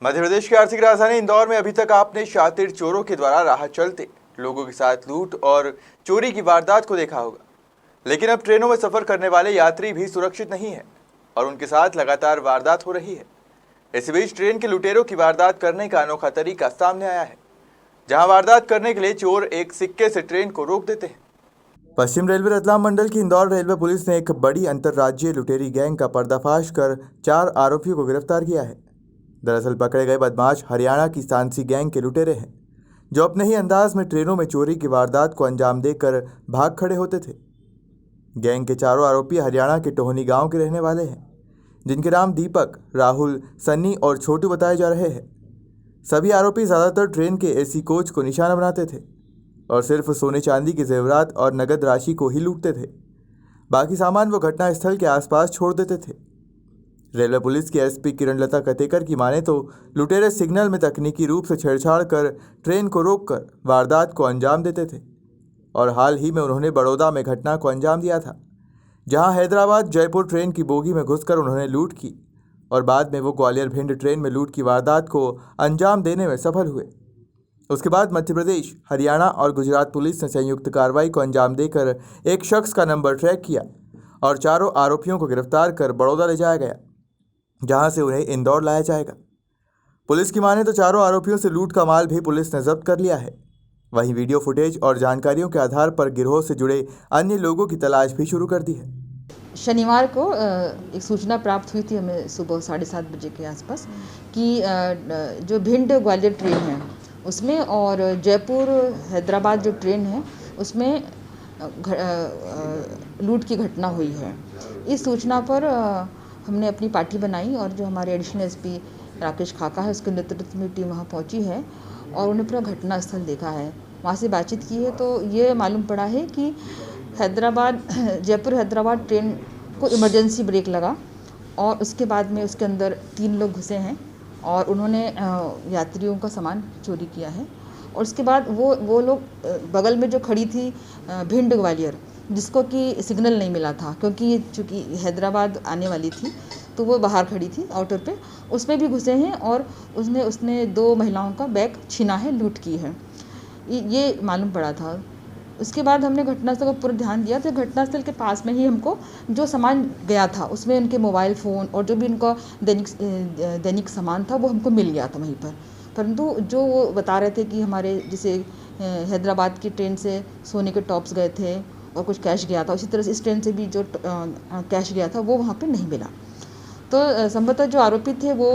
मध्य प्रदेश की आर्थिक राजधानी इंदौर में अभी तक आपने शातिर चोरों के द्वारा राह चलते लोगों के साथ लूट और चोरी की वारदात को देखा होगा। लेकिन अब ट्रेनों में सफर करने वाले यात्री भी सुरक्षित नहीं है और उनके साथ लगातार वारदात हो रही है। इसी बीच ट्रेन के लुटेरों की वारदात करने का अनोखा तरीका सामने आया है, जहां वारदात करने के लिए चोर एक सिक्के से ट्रेन को रोक देते हैं। पश्चिम रेलवे रतलाम मंडल की इंदौर रेलवे पुलिस ने एक बड़ी अंतर्राज्यीय लुटेरी गैंग का पर्दाफाश कर 4 आरोपियों को गिरफ्तार किया है। दरअसल पकड़े गए बदमाश हरियाणा की सांसी गैंग के लुटेरे हैं, जो अपने ही अंदाज में ट्रेनों में चोरी की वारदात को अंजाम देकर भाग खड़े होते थे। गैंग के चारों आरोपी हरियाणा के टोहनी गांव के रहने वाले हैं, जिनके नाम दीपक, राहुल, सन्नी और छोटू बताए जा रहे हैं। सभी आरोपी ज़्यादातर ट्रेन के एसी कोच को निशाना बनाते थे और सिर्फ सोने चांदी के जेवरात और नगद राशि को ही लूटते थे। बाकी सामान वो घटनास्थल के आसपास छोड़ देते थे। रेलवे पुलिस की एसपी किरणलता कतेकर की माने तो लुटेरे सिग्नल में तकनीकी रूप से छेड़छाड़ कर ट्रेन को रोककर वारदात को अंजाम देते थे और हाल ही में उन्होंने बड़ौदा में घटना को अंजाम दिया था, जहां हैदराबाद जयपुर ट्रेन की बोगी में घुसकर उन्होंने लूट की और बाद में वो ग्वालियर भिंड ट्रेन में लूट की वारदात को अंजाम देने में सफल हुए। उसके बाद मध्य प्रदेश, हरियाणा और गुजरात पुलिस ने संयुक्त कार्रवाई को अंजाम देकर एक शख्स का नंबर ट्रैक किया और चारों आरोपियों को गिरफ्तार कर बड़ौदा ले जाया गया, जहां से उन्हें इंदौर लाया जाएगा। पुलिस की माने तो चारों आरोपियों से लूट का माल भी पुलिस ने जब्त कर लिया है। वहीं वीडियो फुटेज और जानकारियों के आधार पर गिरोह से जुड़े अन्य लोगों की तलाश भी शुरू कर दी है। शनिवार को एक सूचना प्राप्त हुई थी हमें सुबह 7:30 बजे के आसपास कि जो भिंड ग्वालियर ट्रेन है उसमें और जयपुर हैदराबाद जो ट्रेन है उसमें लूट की घटना हुई है। इस सूचना पर हमने अपनी पार्टी बनाई और जो हमारे एडिशनल एसपी राकेश खाका है उसके नेतृत्व में टीम वहाँ पहुँची है और उन्हें पूरा घटना स्थल देखा है, वहाँ से बातचीत की है। तो ये मालूम पड़ा है कि जयपुर हैदराबाद ट्रेन को इमरजेंसी ब्रेक लगा और उसके बाद में उसके अंदर 3 लोग घुसे हैं और उन्होंने यात्रियों का सामान चोरी किया है। और उसके बाद वो लोग बगल में जो खड़ी थी भिंड ग्वालियर, जिसको कि सिग्नल नहीं मिला था क्योंकि चूँकि हैदराबाद आने वाली थी तो वो बाहर खड़ी थी आउटर पे, उसमें भी घुसे हैं और उसने 2 महिलाओं का बैग छीना है, लूट की है, ये मालूम पड़ा था। उसके बाद हमने घटनास्थल को पूरा ध्यान दिया तो घटनास्थल के पास में ही हमको जो सामान गया था उसमें उनके मोबाइल फ़ोन और जो भी उनका दैनिक सामान था वो हमको मिल गया था वहीं पर। परंतु जो वो बता रहे थे कि हमारे जैसे हैदराबाद की ट्रेन से सोने के टॉप्स गए थे और कुछ कैश गया था, उसी तरह से इस ट्रेन से भी जो कैश गया था वो वहाँ पे नहीं मिला। तो संभवतः जो आरोपी थे वो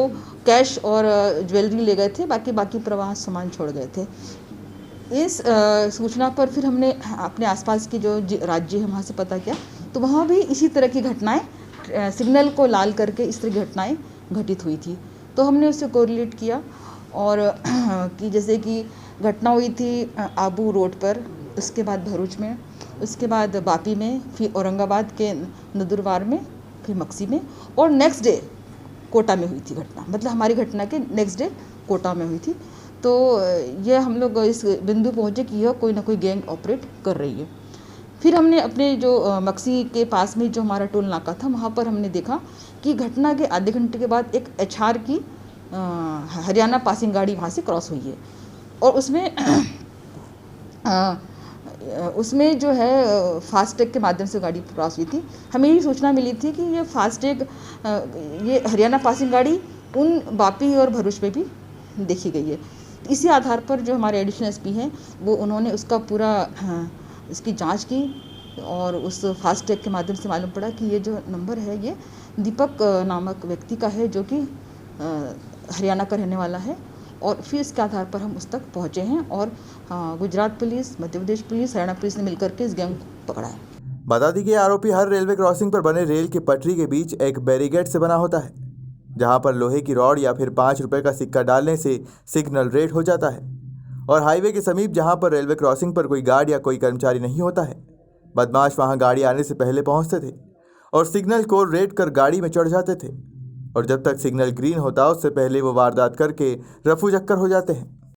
कैश और ज्वेलरी ले गए थे, बाकी प्रवाह सामान छोड़ गए थे। इस सूचना पर फिर हमने अपने आसपास के जो राज्य है वहाँ से पता किया तो वहाँ भी इसी तरह की घटनाएं, सिग्नल को लाल करके इस तरह की घटनाएं घटित हुई थी। तो हमने उससे कोरिलेट किया और कि जैसे कि घटना हुई थी आबू रोड पर, उसके बाद भरूच में, उसके बाद वापी में, फिर औरंगाबाद के नदुरबार में, फिर मक्सी में और नेक्स्ट डे कोटा में हुई थी घटना। मतलब हमारी घटना के नेक्स्ट डे कोटा में हुई थी। तो ये हम लोग इस बिंदु पहुँचे कि यह कोई ना कोई गैंग ऑपरेट कर रही है। फिर हमने अपने जो मक्सी के पास में जो हमारा टोल नाका था वहाँ पर हमने देखा कि घटना के आधे घंटे के बाद एक HR की हरियाणा पासिंग गाड़ी वहाँ से क्रॉस हुई है और उसमें जो है फास्टैग के माध्यम से गाड़ी क्रॉस हुई थी। हमें ये सूचना मिली थी कि ये फास्टैग ये हरियाणा पासिंग गाड़ी उन वापी और भरूच में भी देखी गई है। इसी आधार पर जो हमारे एडिशनल एसपी हैं वो उन्होंने उसका पूरा इसकी जांच की और उस फास्टैग के माध्यम से मालूम पड़ा कि ये जो नंबर है ये दीपक नामक व्यक्ति का है, जो कि हरियाणा का रहने वाला है। और फिर इसके आधार पर हम उस तक पहुँचे हैं और Gujarat police, Madhya Pradesh police, Haryana police ने मिलकर के इस गैंग को पकड़ा है। बता दी कि आरोपी हर रेलवे क्रॉसिंग पर बने रेल की पटरी के बीच एक बैरिकेड से बना होता है, जहां पर लोहे की रॉड या फिर 5 रुपए का सिक्का डालने से सिग्नल रेड हो जाता है। और हाईवे के समीप जहां पर रेलवे क्रॉसिंग पर कोई गार्ड या कोई कर्मचारी नहीं होता है, बदमाश वहां गाड़ी आने से पहले पहुंचते थे और सिग्नल को रेड कर गाड़ी में चढ़ जाते थे और जब तक सिग्नल ग्रीन होता उससे पहले वो वारदात करके रफू चक्कर हो जाते हैं।